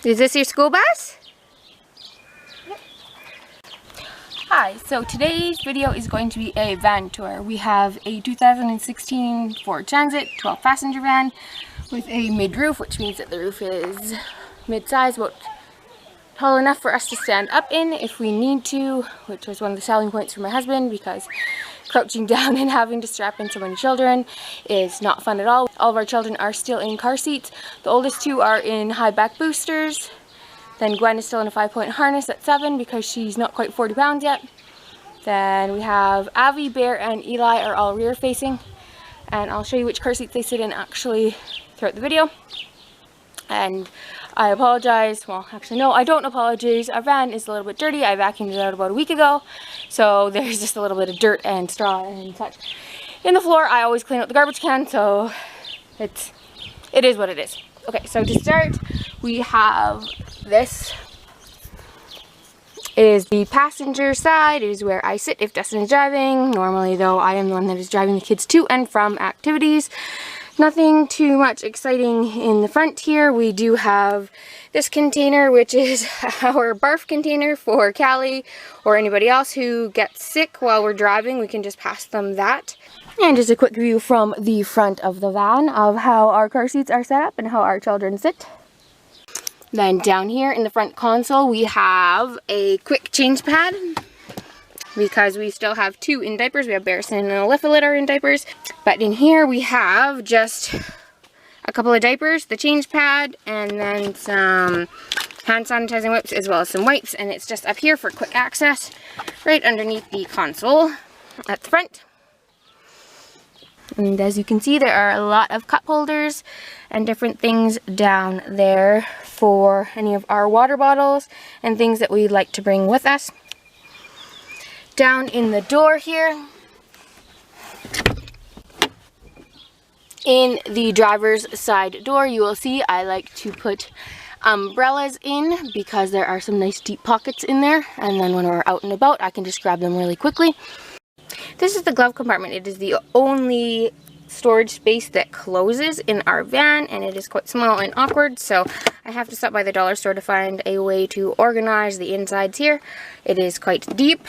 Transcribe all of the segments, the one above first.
Is this your school bus? Hi, so today's video is going to be a van tour. We have a 2016 Ford Transit 12 passenger van with a mid-roof, which means that the roof is mid-size, about tall enough for us to stand up in if we need to, which was one of the selling points for my husband because crouching down and having to strap in so many children is not fun at all. All of our children are still in car seats. The oldest two are in high back boosters. Then Gwen is still in a 5-point harness at 7 because she's not quite 40 pounds yet. Then we have Avi, Bear, and Eli are all rear facing. And I'll show you which car seats they sit in actually throughout the video. And I apologize. Well, actually no, I don't apologize. Our van is a little bit dirty. I vacuumed it out about a week ago. So there's just a little bit of dirt and straw and such in the floor. I always clean out the garbage can, so it is what it is. Okay, so to start, we have this. It is the passenger side. It is where I sit if Dustin is driving. Normally, though, I am the one that is driving the kids to and from activities. Nothing too much exciting in the front here. We do have this container, which is our barf container for Callie or anybody else who gets sick while we're driving. We can just pass them that. And just a quick view from the front of the van of how our car seats are set up and how our children sit. Then down here in the front console, we have a quick change pad because we still have 2 in diapers. We have Barrison and Olivia that are in diapers. But in here we have just a couple of diapers, the change pad, and then some hand sanitizing wipes as well as some wipes. And it's just up here for quick access right underneath the console at the front. And as you can see, there are a lot of cup holders and different things down there for any of our water bottles and things that we like to bring with us. Down in the door here, in the driver's side door, you will see I like to put umbrellas in because there are some nice deep pockets in there, and then when we're out and about I can just grab them really quickly. This is the glove compartment. It is the only storage space that closes in our van, and it is quite small and awkward, so I have to stop by the dollar store to find a way to organize the insides here. It is quite deep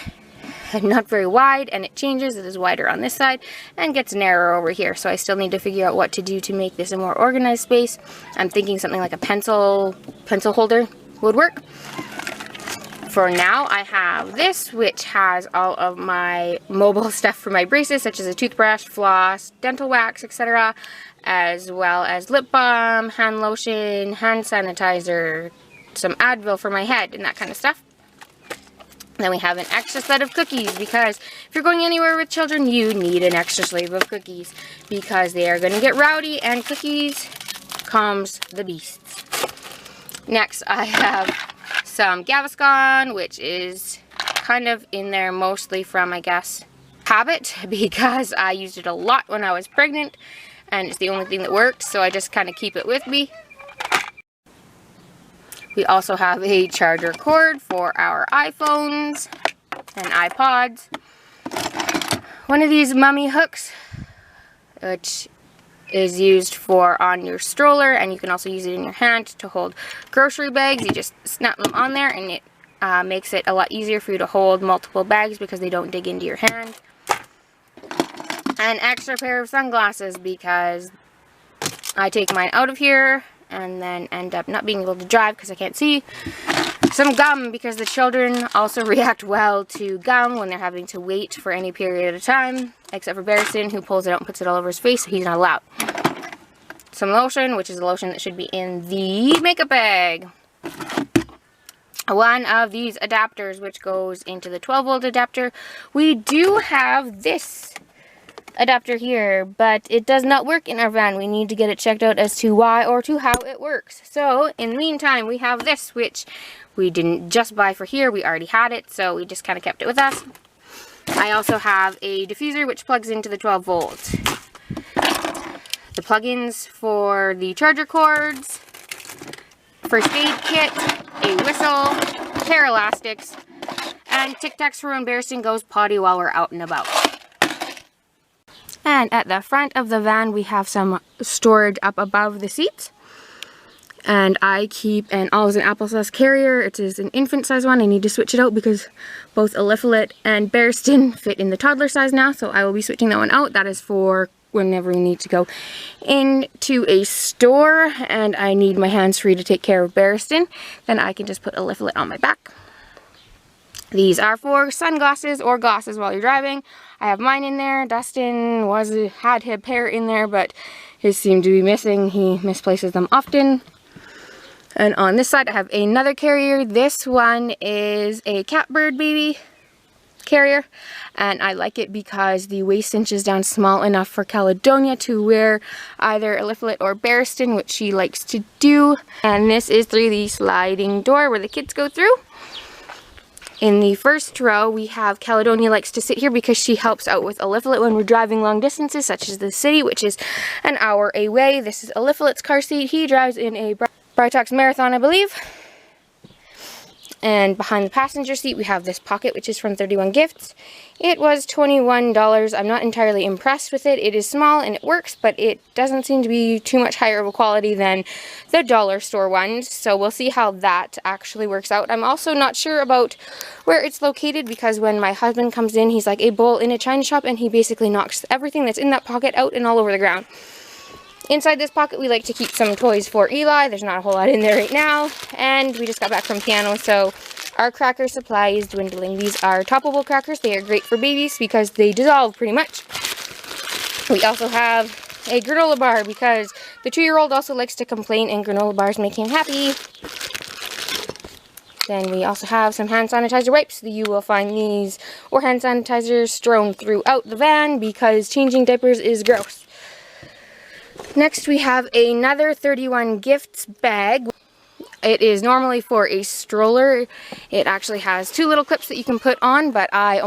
and not very wide, and it changes. It is wider on this side and gets narrower over here, so I still need to figure out what to do to make this a more organized space. I'm thinking something like a pencil holder would work. For now, I have this, which has all of my mobile stuff for my braces, such as a toothbrush, floss, dental wax, etc., as well as lip balm, hand lotion, hand sanitizer, some Advil for my head, and that kind of stuff. Then we have an extra set of cookies, because if you're going anywhere with children, you need an extra sleeve of cookies, because they are going to get rowdy, and cookies calms the beasts. Next, I have some Gaviscon, which is kind of in there mostly from, I guess, habit, because I used it a lot when I was pregnant and it's the only thing that worked, so I just kind of keep it with me. We also have a charger cord for our iPhones and iPods. One of these mummy hooks, which is used for on your stroller, and you can also use it in your hand to hold grocery bags. You just snap them on there, and it makes it a lot easier for you to hold multiple bags because they don't dig into your hand. An extra pair of sunglasses because I take mine out of here and then end up not being able to drive because I can't see. Some gum, because the children also react well to gum when they're having to wait for any period of time, except for Barrison, who pulls it out and puts it all over his face, so he's not allowed. Some lotion, which is a lotion that should be in the makeup bag. One of these adapters, which goes into the 12-volt adapter. We do have this adapter here, but it does not work in our van. We need to get it checked out as to why or to how it works. So, in the meantime, we have this, which we didn't just buy for here. We already had it, so we just kind of kept it with us. I also have a diffuser, which plugs into the 12 volts. The plugins for the charger cords, first aid kit, a whistle, hair elastics, and Tic Tacs for when Barrison goes potty while we're out and about. And at the front of the van, we have some storage up above the seats. And I keep an olives and applesauce carrier. It is an infant size one. I need to switch it out because both Eliphalet and Barristan fit in the toddler size now. So I will be switching that one out. That is for whenever we need to go into a store and I need my hands free to take care of Barristan. Then I can just put Eliphalet on my back. These are for sunglasses or glasses while you're driving. I have mine in there. Dustin had a pair in there, but his seemed to be missing. He misplaces them often. And on this side I have another carrier. This one is a catbird baby carrier, and I like it because the waist cinches down small enough for Caledonia to wear either Eliphalet or Barristan, which she likes to do. And this is through the sliding door where the kids go through. In the first row, we have Caledonia likes to sit here because she helps out with Eliphalet when we're driving long distances, such as the city, which is an hour away. This is Eliphalet's car seat. He drives in a Britox Marathon, I believe. And behind the passenger seat, we have this pocket, which is from 31 Gifts. It was $21. I'm not entirely impressed with it. It is small and it works, but it doesn't seem to be too much higher of a quality than the dollar store ones. So we'll see how that actually works out. I'm also not sure about where it's located because when my husband comes in, he's like a bull in a china shop and he basically knocks everything that's in that pocket out and all over the ground. Inside this pocket, we like to keep some toys for Eli. There's not a whole lot in there right now. And we just got back from piano, so our cracker supply is dwindling. These are toppable crackers. They are great for babies because they dissolve pretty much. We also have a granola bar because the 2-year-old also likes to complain and granola bars make him happy. Then we also have some hand sanitizer wipes. You will find these or hand sanitizers strewn throughout the van because changing diapers is gross. Next we have another 31 Gifts bag. It is normally for a stroller. It actually has 2 little clips that you can put on, but I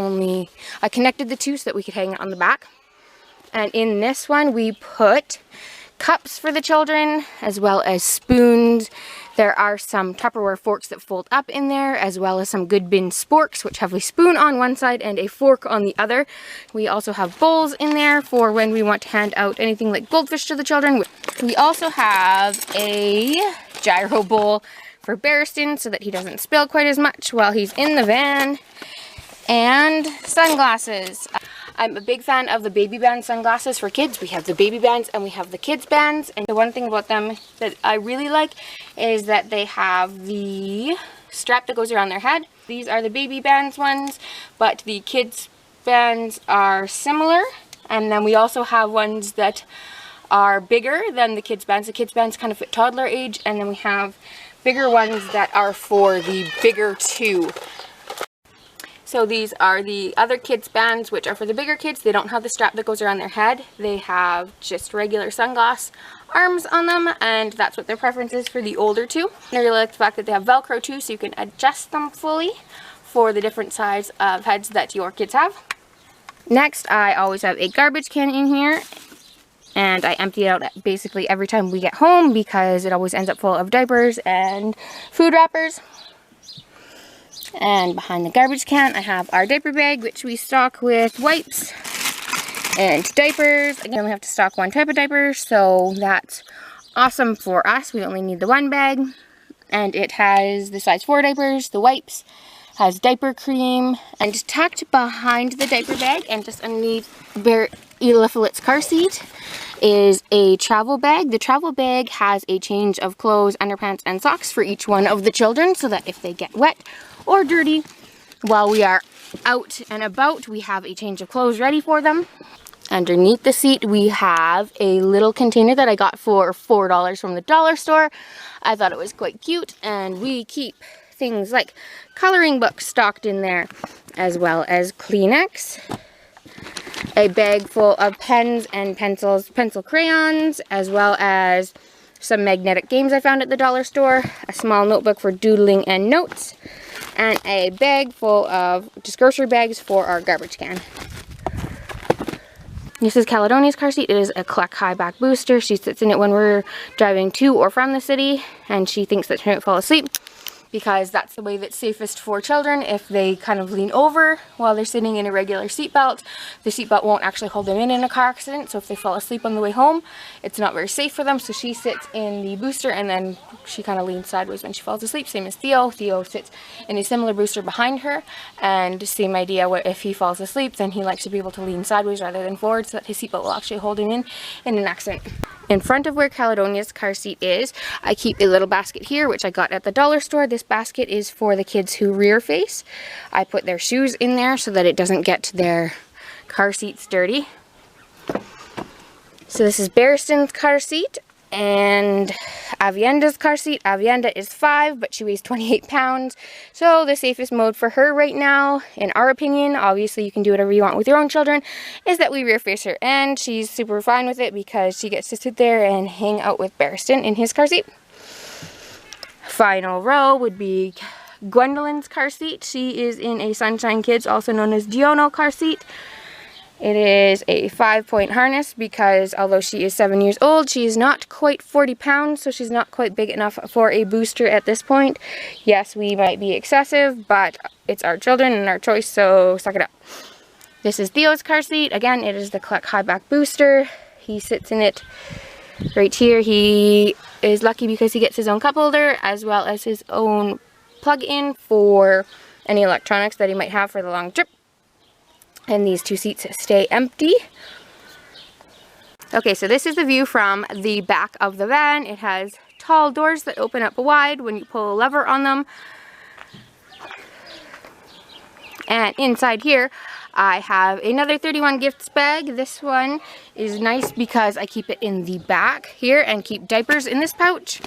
connected the 2 so that we could hang it on the back. And in this one we put cups for the children as well as spoons. There are some Tupperware forks that fold up in there, as well as some Good Bin sporks, which have a spoon on one side and a fork on the other. We also have bowls in there for when we want to hand out anything like goldfish to the children. We also have a gyro bowl for Barristan so that he doesn't spill quite as much while he's in the van. And sunglasses. I'm a big fan of the baby band sunglasses for kids. We have the baby bands and we have the kids bands. And the one thing about them that I really like is that they have the strap that goes around their head. These are the baby bands ones, but the kids bands are similar. And then we also have ones that are bigger than the kids bands. The kids bands kind of fit toddler age, and then we have bigger ones that are for the bigger 2. So these are the other kids bands, which are for the bigger kids. They don't have the strap that goes around their head. They have just regular sunglass arms on them, and that's what their preference is for the older 2. I really like the fact that they have Velcro too, so you can adjust them fully for the different size of heads that your kids have. Next, I always have a garbage can in here, and I empty it out basically every time we get home because it always ends up full of diapers and food wrappers. And behind the garbage can, I have our diaper bag, which we stock with wipes and diapers. Again, we have to stock one type of diaper, so that's awesome for us. We only need the one bag. And it has the size 4 diapers, the wipes, has diaper cream, and tucked behind the diaper bag and just underneath Eliphalet's car seat is a travel bag. The travel bag has a change of clothes, underpants, and socks for each one of the children so that if they get wet or dirty while we are out and about, we have a change of clothes ready for them. Underneath the seat, we have a little container that I got for $4 from the dollar store. I thought it was quite cute, and we keep things like coloring books stocked in there, as well as Kleenex, a bag full of pens and pencils, pencil crayons, as well as some magnetic games I found at the dollar store, a small notebook for doodling and notes, and a bag full of just grocery bags for our garbage can. This is Caledonia's car seat. It is a Cluck high back booster. She sits in it when we're driving to or from the city, and she thinks that she might fall asleep because that's the way that's safest for children. If they kind of lean over while they're sitting in a regular seatbelt, the seatbelt won't actually hold them in a car accident. So if they fall asleep on the way home, it's not very safe for them. So she sits in the booster and then she kind of leans sideways when she falls asleep. Same as Theo. Theo sits in a similar booster behind her, and same idea, where if he falls asleep, then he likes to be able to lean sideways rather than forward so that his seatbelt will actually hold him in an accident. In front of where Caledonia's car seat is, I keep a little basket here, which I got at the dollar store. This basket is for the kids who rear face. I put their shoes in there so that it doesn't get their car seats dirty. So this is Barriston's car seat and Avienda's car seat. Avienda is 5, but she weighs 28 pounds. So the safest mode for her right now, in our opinion, obviously you can do whatever you want with your own children, is that we rear face her. And she's super fine with it because she gets to sit there and hang out with Barriston in his car seat. Final row would be Gwendolyn's car seat. She is in a Sunshine Kids, also known as Diono car seat. It is a 5-point harness because although she is 7 years old, she is not quite 40 pounds, so she's not quite big enough for a booster at this point. Yes, we might be excessive, but it's our children and our choice, so suck it up. This is Theo's car seat. Again, it is the Cluck High Back Booster. He sits in it right here. He is lucky because he gets his own cup holder as well as his own plug-in for any electronics that he might have for the long trip. And these two seats stay empty. Okay, so this is the view from the back of the van. It has tall doors that open up wide when you pull a lever on them. And inside here, I have another 31 gifts bag. This one is nice because I keep it in the back here and keep diapers in this pouch.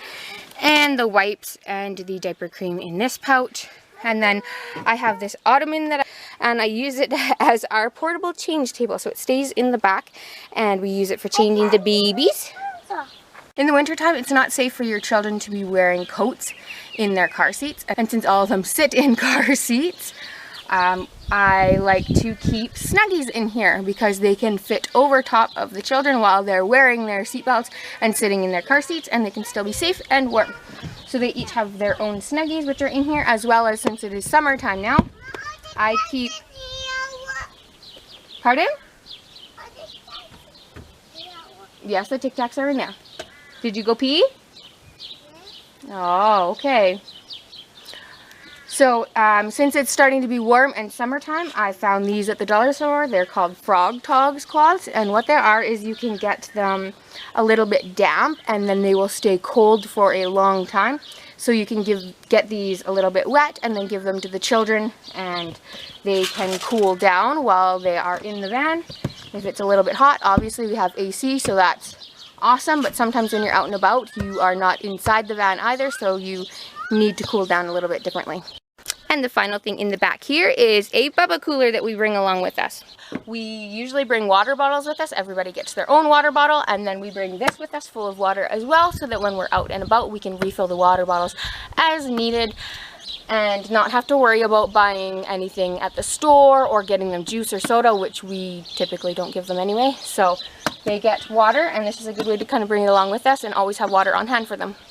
And the wipes and the diaper cream in this pouch. And then I have this ottoman and I use it as our portable change table. So it stays in the back and we use it for changing the babies. In the wintertime, it's not safe for your children to be wearing coats in their car seats. And since all of them sit in car seats, I like to keep Snuggies in here because they can fit over top of the children while they're wearing their seatbelts and sitting in their car seats, and they can still be safe and warm. So they each have their own Snuggies, which are in here, as well as, since it is summertime now, I keep... Pardon? Yes, the Tic Tacs are in there. Did you go pee? Oh, okay. So, since it's starting to be warm and summertime, I found these at the dollar store. They're called Frog Togs cloths, and what they are is you can get them a little bit damp, and then they will stay cold for a long time. So you can get these a little bit wet, and then give them to the children, and they can cool down while they are in the van. If it's a little bit hot, obviously we have AC, so that's awesome, but sometimes when you're out and about, you are not inside the van either, so you need to cool down a little bit differently. And the final thing in the back here is a Bubba cooler that we bring along with us. We usually bring water bottles with us. Everybody gets their own water bottle, and then we bring this with us full of water as well, so that when we're out and about, we can refill the water bottles as needed and not have to worry about buying anything at the store or getting them juice or soda, which we typically don't give them anyway. So they get water, and this is a good way to kind of bring it along with us and always have water on hand for them.